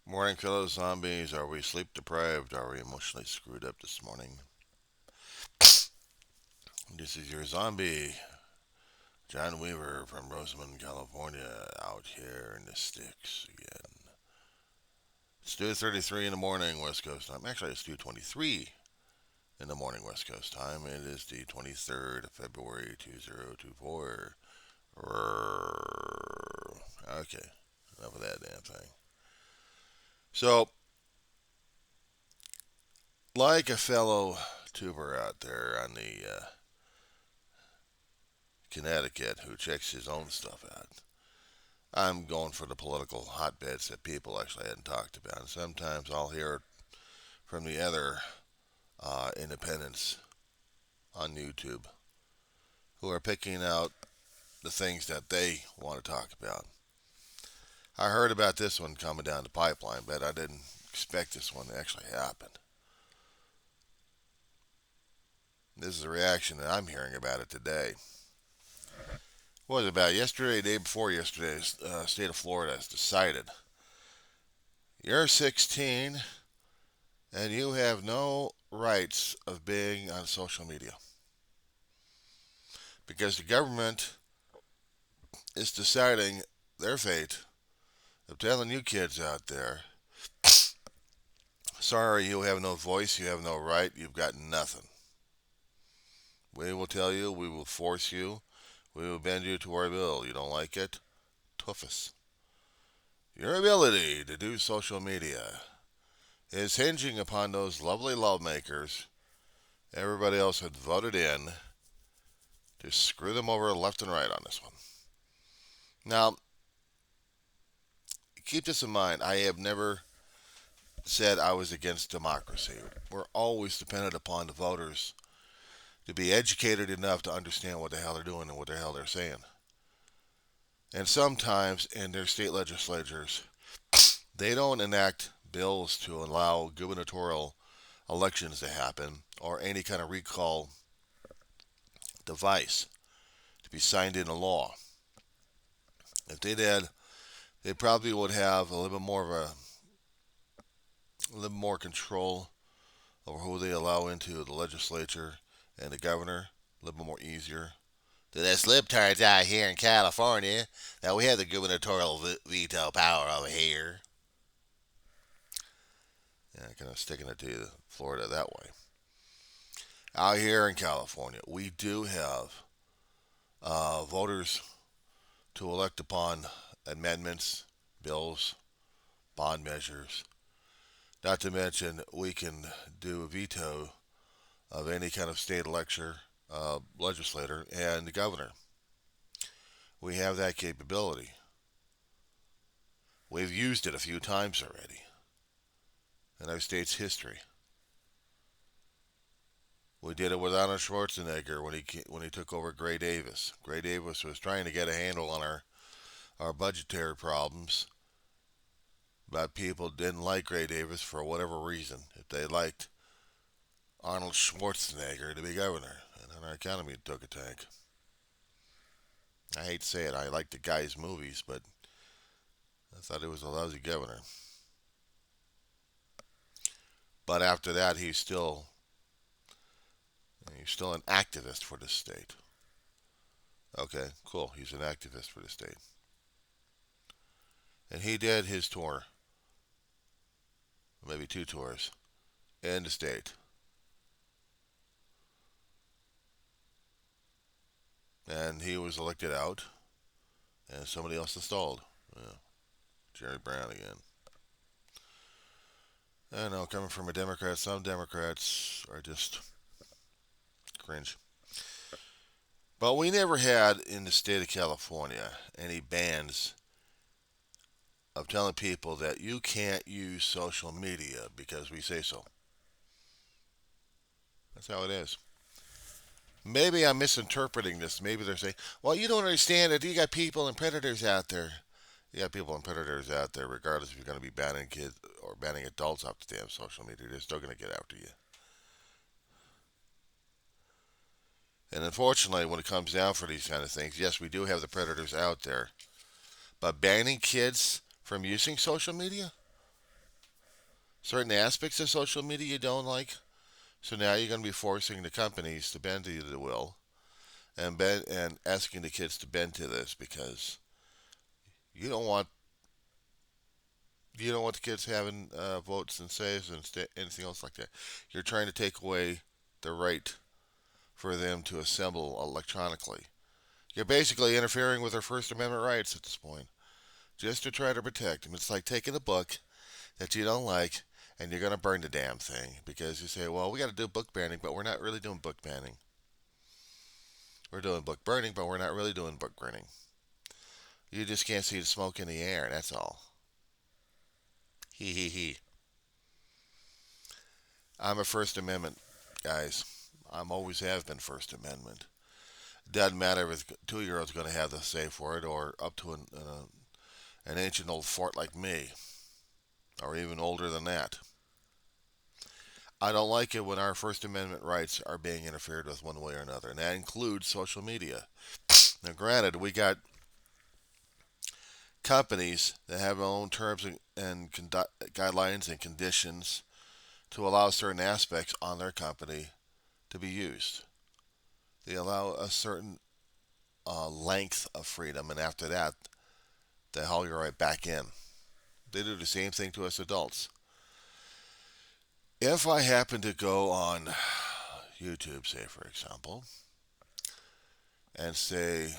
Morning, fellow zombies. Are we sleep deprived? Are we emotionally screwed up this morning? This is your zombie, John Weaver from Rosamond, California, out here in the sticks again. It's 2:33 in the morning, West Coast time. Actually, it's 2:23 in the morning, West Coast time. It is the 23rd of February, 2024. Okay, enough of that damn thing. So, like a fellow tuber out there on the Connecticut who checks his own stuff out. I'm going for the political hotbeds that people actually hadn't talked about. And sometimes I'll hear it from the other independents on YouTube who are picking out the things that they want to talk about. I heard about this one coming down the pipeline, but I didn't expect this one to actually happen. This is a reaction that I'm hearing about it today. What was it about yesterday, day before yesterday? State of Florida has decided you're 16 and you have no rights of being on social media because the government is deciding their fate of telling you kids out there, sorry, you have no voice, you have no right, you've got nothing. We will tell you, we will force you, we will bend you to our will. You don't like it? Tuffus. Your ability to do social media is hinging upon those lovely lawmakers everybody else had voted in to screw them over left and right on this one. Now, keep this in mind. I have never said I was against democracy. We're always dependent upon the voters to be educated enough to understand what the hell they're doing and what the hell they're saying. And sometimes in their state legislatures, they don't enact bills to allow gubernatorial elections to happen or any kind of recall device to be signed into law. If they did, they probably would have a little bit more of a little more control over who they allow into the legislature and the governor. A little bit more easier. To the libtards out here in California, now we have the gubernatorial veto power over here. Yeah, kind of sticking it to Florida that way. Out here in California, we do have voters to elect upon amendments, bills, bond measures. Not to mention, we can do a veto of any kind of state legislator, and the governor. We have that capability. We've used it a few times already in our state's history. We did it with Arnold Schwarzenegger when he took over Gray Davis. Gray Davis was trying to get a handle on our budgetary problems, but people didn't like Gray Davis for whatever reason. If they liked Arnold Schwarzenegger to be governor, and then our economy took a tank. I hate to say it, I like the guy's movies, but I thought he was a lousy governor. But after that, he's still an activist for the state. Okay, cool. He's an activist for the state, and he did his tour, maybe two tours, in the state, and he was elected out, and somebody else installed. Yeah, Jerry Brown again. I know, coming from a Democrat, some Democrats are just cringe. But we never had in the state of California any bans of telling people that you can't use social media because we say so. That's how it is. Maybe I'm misinterpreting this. Maybe they're saying, well, you don't understand that you got people and predators out there. You got people and predators out there, regardless if you're going to be banning kids or banning adults off the damn social media. They're still going to get after you. And unfortunately, when it comes down for these kind of things, yes, we do have the predators out there. But banning kids from using social media? certain aspects of social media you don't like. So now you're going to be forcing the companies to bend to the will and asking the kids to bend to this because you don't want you don't want the kids having votes and saves and anything else like that. You're trying to take away the right for them to assemble electronically. You're basically interfering with their First Amendment rights at this point, just to try to protect them. It's like taking a book that you don't like and you're going to burn the damn thing because you say, well, we got to do book banning, but we're not really doing book banning. We're doing book burning, but we're not really doing book burning. You just can't see the smoke in the air, that's all. Hee hee hee. I'm a First Amendment, guys. I'm always have been First Amendment. Doesn't matter if a 2 year old's going to have the say for it or up to an ancient old fort like me, or even older than that. I don't like it when our First Amendment rights are being interfered with one way or another, and that includes social media. Now, granted, we got companies that have their own terms and guidelines and conditions to allow certain aspects on their company to be used. They allow a certain length of freedom, and after that, they haul you right back in. They do the same thing to us adults. If I happen to go on YouTube, say for example, and say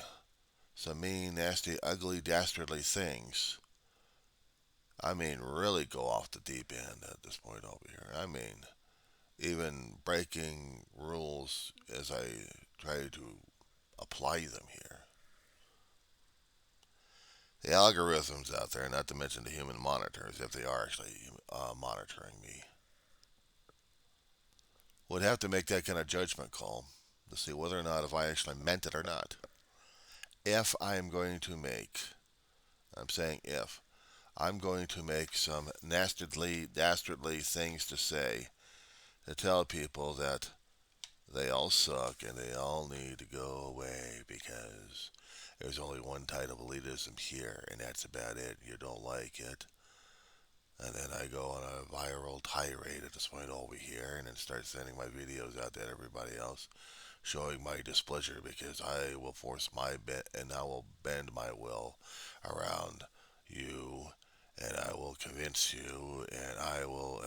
some mean, nasty, ugly, dastardly things, I mean, really go off the deep end at this point over here. I mean, even breaking rules as I try to apply them here. The algorithms out there, not to mention the human monitors, if they are actually monitoring me, would have to make that kind of judgment call to see whether or not if I actually meant it or not. If I am going to make, I'm saying if, I'm going to make some dastardly things to say to tell people that they all suck and they all need to go away because there's only one type of elitism here and that's about it. You don't like it. And then I go on a viral tirade at this point over here and then start sending my videos out to everybody else showing my displeasure because I will force my bend and I will bend my will around you and I will convince you and I will,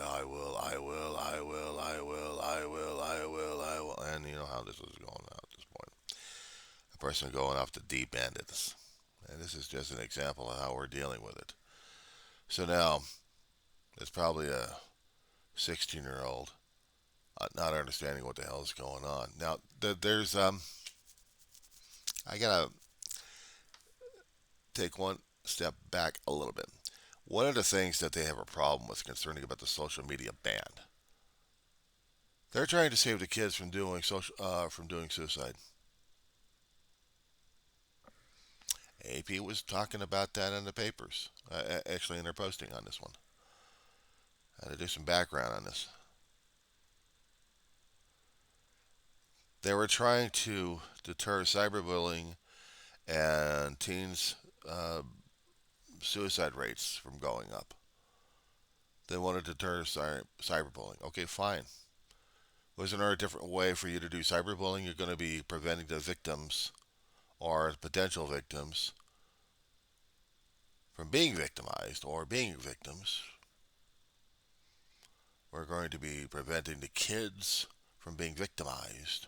and you know how this is going out at this point. A person going off the deep end of this. And this is just an example of how we're dealing with it. So now, it's probably a 16-year-old not understanding what the hell is going on. Now, there's I gotta take one step back a little bit. One of the things that they have a problem with concerning about the social media ban, they're trying to save the kids from doing suicide. AP was talking about that in the papers, actually in their posting on this one. I had to do some background on this. They were trying to deter cyberbullying and teens' suicide rates from going up. They wanted to deter cyberbullying. Okay, fine. Wasn't there a different way for you to do cyberbullying? You're going to be preventing the victims or potential victims from being victimized or being victims. We're going to be preventing the kids from being victimized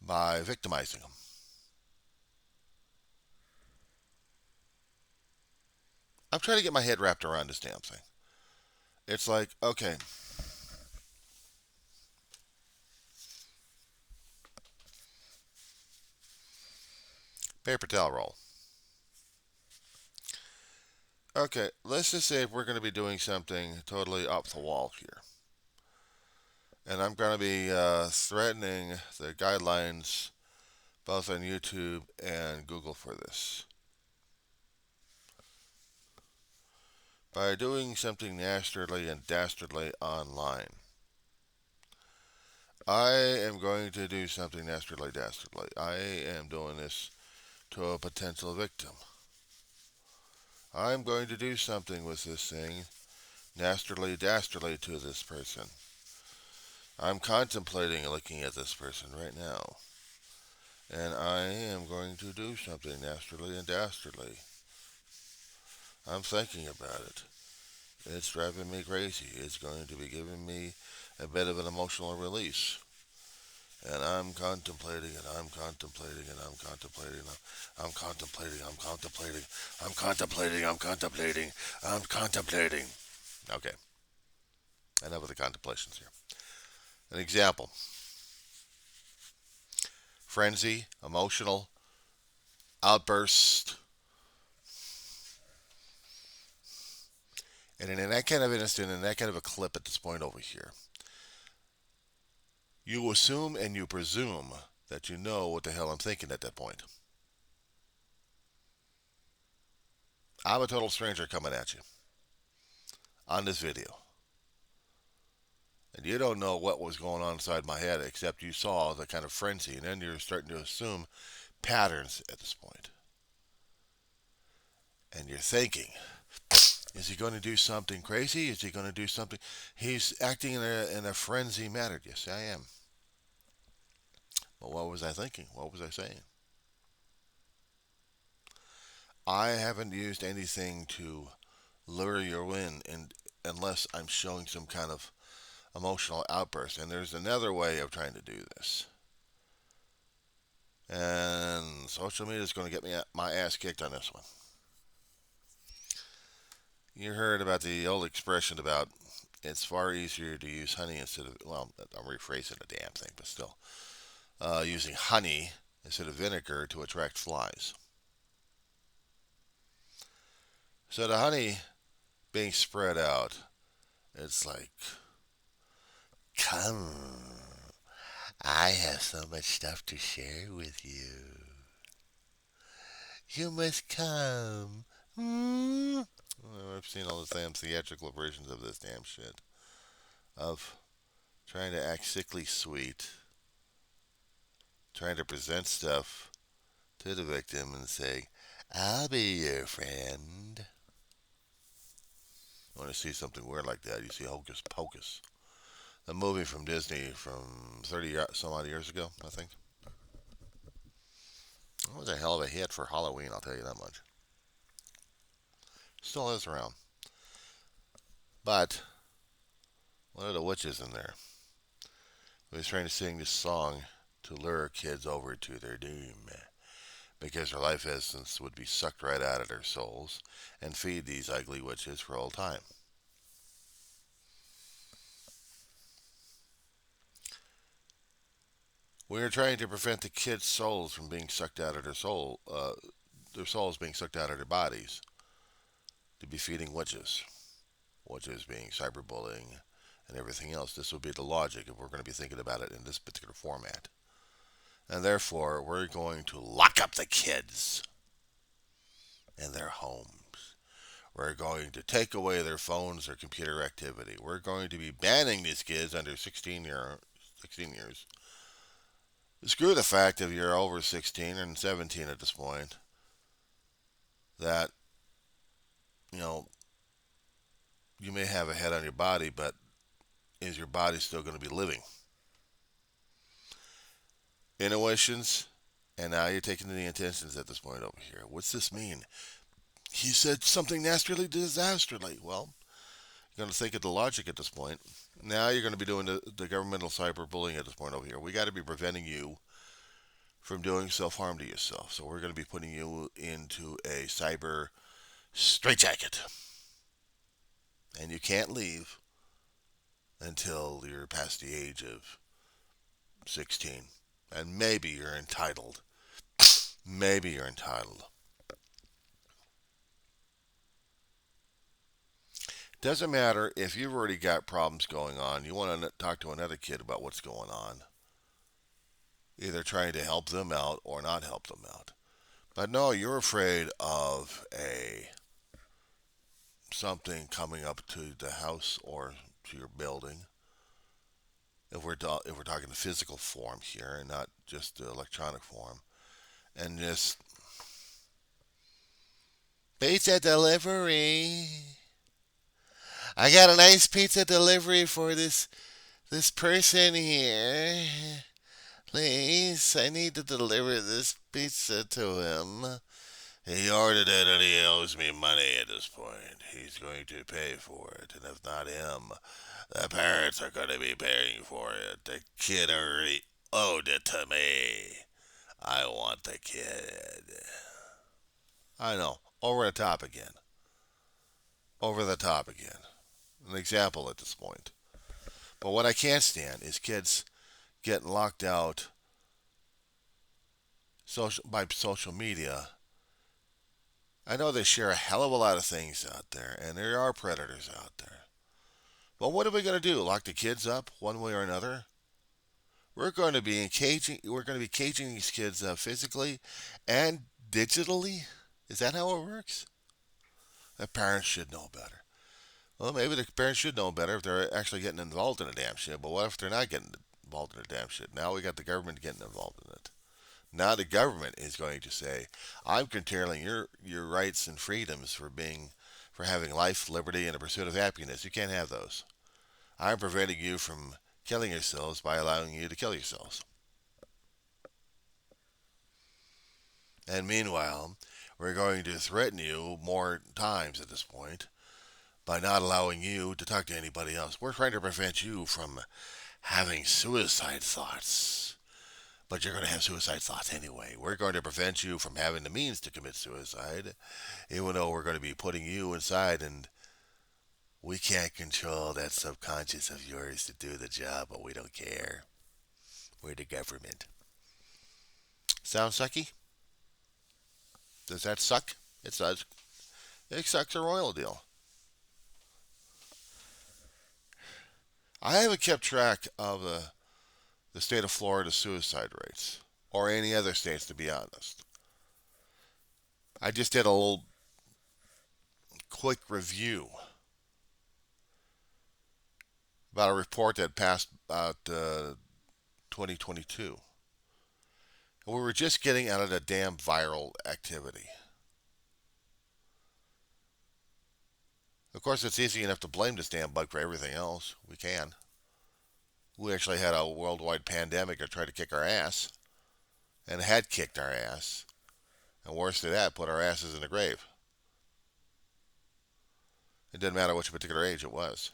by victimizing them. I'm trying to get my head wrapped around this damn thing. It's like, okay, paper towel roll. Okay, let's just say if we're going to be doing something totally off the wall here. And I'm going to be threatening the guidelines both on YouTube and Google for this. By doing something nastardly and dastardly online, I am going to do something dastardly. I am doing this to a potential victim. I'm going to do something with this thing dastardly to this person. I'm contemplating looking at this person right now. And I am going to do something nastardly and dastardly. I'm thinking about it. It's driving me crazy. It's going to be giving me a bit of an emotional release. And I'm contemplating and I'm contemplating and I'm contemplating. I'm contemplating. I'm contemplating. I'm contemplating. I'm contemplating. I'm contemplating. Okay, enough of the contemplations here. An example: frenzy, emotional, outburst. And in that kind of instant, in that kind of a clip at this point over here, you assume and you presume that you know what the hell I'm thinking at that point. I'm a total stranger coming at you on this video. And you don't know what was going on inside my head except you saw the kind of frenzy. And then you're starting to assume patterns at this point. And you're thinking, is he going to do something crazy? Is he going to do something? He's acting in a frenzy manner. Yes, I am. But what was I thinking? What was I saying? I haven't used anything to lure you in, unless I'm showing some kind of emotional outburst. And there's another way of trying to do this. And social media is going to get me my ass kicked on this one. You heard about the old expression about it's far easier to use honey instead of, well, I'm rephrasing the damn thing, but still, using honey instead of vinegar to attract flies. So the honey being spread out, it's like, come, I have so much stuff to share with you. You must come. Mm. Well, I've seen all the damn theatrical versions of this damn shit. Of trying to act sickly sweet, trying to present stuff to the victim and saying, I'll be your friend. When you see something weird like that, you see Hocus Pocus. A movie from Disney from 30 some odd years ago, I think. It was a hell of a hit for Halloween, I'll tell you that much. Still is around. But one of the witches in there was trying to sing this song to lure kids over to their doom, because their life essence would be sucked right out of their souls and feed these ugly witches for all time. We are trying to prevent the kids' souls from being sucked out of their souls being sucked out of their bodies to be feeding witches. Witches being cyberbullying and everything else. This would be the logic if we're going to be thinking about it in this particular format. And therefore, we're going to lock up the kids in their homes. We're going to take away their phones, their computer activity. We're going to be banning these kids under 16 years. Screw the fact that you're over 16 and 17 at this point. That, you know, you may have a head on your body, but is your body still going to be living? Intuitions, and now you're taking the intentions at this point over here. What's this mean? He said something nastily disasterly. Well, you're going to think of the logic at this point. Now you're going to be doing the governmental cyberbullying at this point over here. We got to be preventing you from doing self-harm to yourself. So we're going to be putting you into a cyber straitjacket. And you can't leave until you're past the age of 16. And maybe you're entitled. Maybe you're entitled. Doesn't matter if you've already got problems going on. You want to talk to another kid about what's going on. Either trying to help them out or not help them out. But no, you're afraid of a something coming up to the house or to your building. If we're talking the physical form here and not just the electronic form, and just pizza delivery. I got a nice pizza delivery for this person here. Please, I need to deliver this pizza to him. He ordered it and he owes me money at this point. He's going to pay for it, and if not him, the parents are going to be paying for it. The kid already owed it to me. I want the kid. I know. Over the top again. Over the top again. An example at this point. But what I can't stand is kids getting locked out by social media. I know they share a hell of a lot of things out there, and there are predators out there. But what are we going to do? Lock the kids up one way or another? We're going to be caging these kids up physically and digitally. Is that how it works? The parents should know better. Well, maybe the parents should know better if they're actually getting involved in the damn shit. But what if they're not getting involved in the damn shit? Now we got the government getting involved in it. Now the government is going to say, "I'm curtailing your rights and freedoms for having life, liberty, and the pursuit of happiness. You can't have those. I'm preventing you from killing yourselves by allowing you to kill yourselves." And meanwhile, we're going to threaten you more times at this point by not allowing you to talk to anybody else. We're trying to prevent you from having suicide thoughts. But you're going to have suicide thoughts anyway. We're going to prevent you from having the means to commit suicide, even though we're going to be putting you inside, and we can't control that subconscious of yours to do the job, but we don't care. We're the government. Sound sucky? Does that suck? It does. It sucks a royal deal. I haven't kept track of the state of Florida suicide rates, or any other states, to be honest. I just did a little quick review about a report that passed about 2022. And we were just getting out of the damn viral activity. Of course, it's easy enough to blame this damn bug for everything else. We can. We actually had a worldwide pandemic that tried to kick our ass, and had kicked our ass. And worse than that, put our asses in the grave. It didn't matter which particular age it was.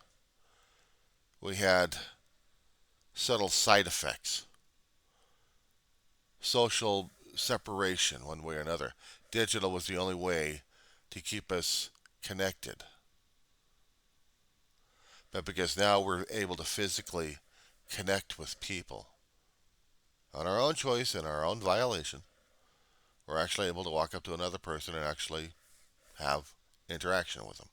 We had subtle side effects, social separation one way or another. Digital was the only way to keep us connected. But because now we're able to physically connect with people on our own choice and our own violation, we're actually able to walk up to another person and actually have interaction with them.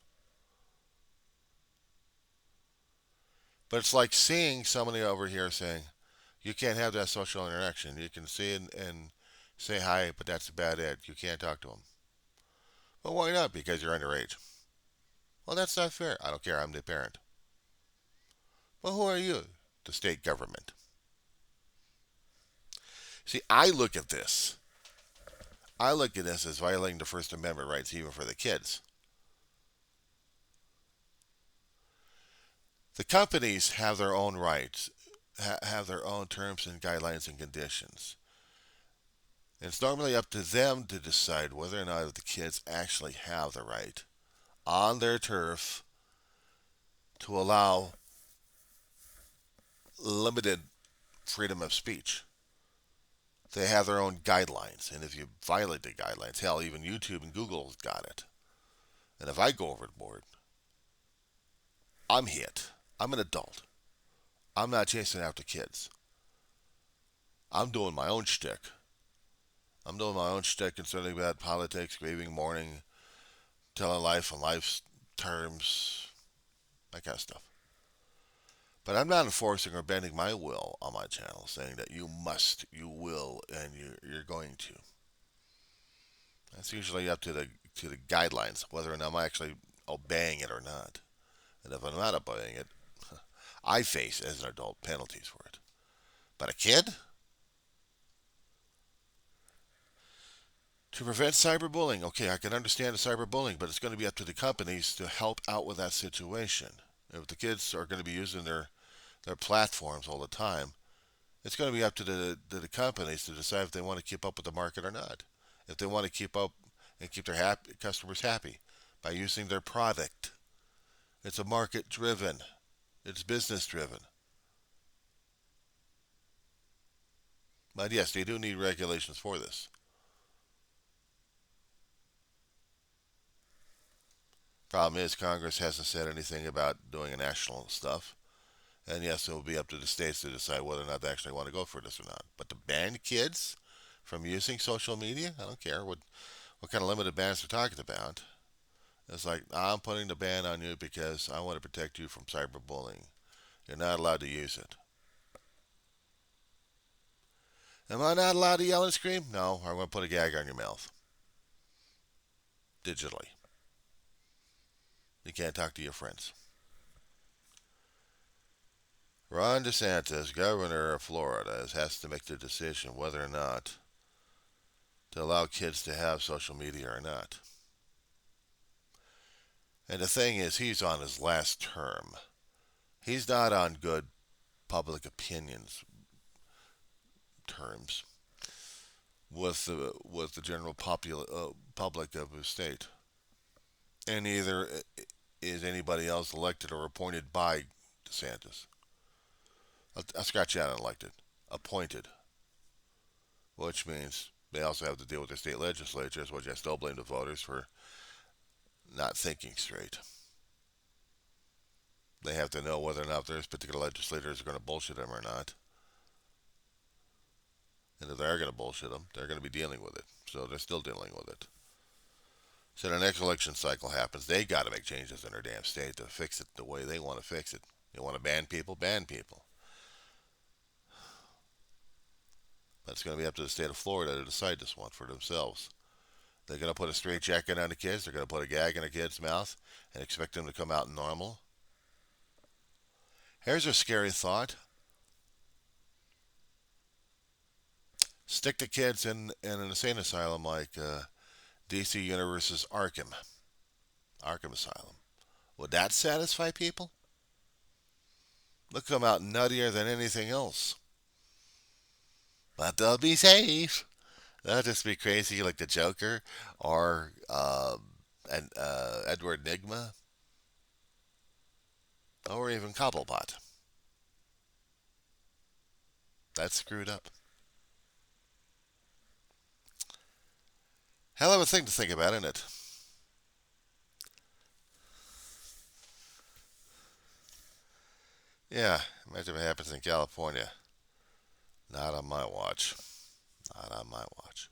But it's like seeing somebody over here saying, you can't have that social interaction. You can see and say hi, but that's a bad ed. You can't talk to them. Well, why not? Because you're underage. Well, that's not fair. I don't care. I'm the parent. Well, who are you? The state government. See, I look at this. I look at this as violating the First Amendment rights even for the kids. The companies have their own rights, have their own terms and guidelines and conditions. And it's normally up to them to decide whether or not the kids actually have the right on their turf to allow limited freedom of speech. They have their own guidelines, and if you violate the guidelines, hell, even YouTube and Google's got it. And if I go overboard, I'm hit. I'm an adult. I'm not chasing after kids. I'm doing my own shtick. I'm doing my own shtick concerning bad politics, grieving, mourning, telling life on life's terms, that kind of stuff. But I'm not enforcing or bending my will on my channel, saying that you must, you will, and you're going to. That's usually up to the guidelines, whether or not I'm actually obeying it or not. And if I'm not obeying it, I face, as an adult, penalties for it. But a kid? To prevent cyberbullying, okay, I can understand the cyberbullying, but it's going to be up to the companies to help out with that situation. If the kids are going to be using their platforms all the time, it's going to be up to the companies to decide if they want to keep up with the market or not. If they want to keep up and keep their customers happy by using their product. It's a market driven, it's business driven. But yes, they do need regulations for this. Problem is, Congress hasn't said anything about doing a national stuff. And yes, it will be up to the states to decide whether or not they actually want to go for this or not. But to ban kids from using social media, I don't care what kind of limited bans they're talking about. It's like, I'm putting the ban on you because I want to protect you from cyberbullying. You're not allowed to use it. Am I not allowed to yell and scream? No, I'm going to put a gag on your mouth digitally. You can't talk to your friends. Ron DeSantis, governor of Florida, has to make the decision whether or not to allow kids to have social media or not. And the thing is, he's on his last term. He's not on good public opinions terms with the general public of his state. And neither is anybody else elected or appointed by DeSantis. I'll scratch that unelected. Appointed. Which means they also have to deal with the state legislatures, which I still blame the voters for not thinking straight. They have to know whether or not those particular legislators are going to bullshit them or not. And if they're going to bullshit them, they're going to be dealing with it. So they're still dealing with it. So the next election cycle happens. They got to make changes in their damn state to fix it the way they want to fix it. You want to ban people? Ban people. But it's going to be up to the state of Florida to decide this one for themselves. They're going to put a straight jacket on the kids. They're going to put a gag in a kid's mouth and expect them to come out normal. Here's a scary thought. Stick the kids in an insane asylum like DC Universe's Arkham Asylum. Would that satisfy people? They'll come out nuttier than anything else. But they'll be safe. They'll just be crazy like the Joker or Edward Nigma or even Cobblepot. That's screwed up. Hell of a thing to think about, isn't it? Yeah, imagine if it happens in California. Not on my watch. Not on my watch.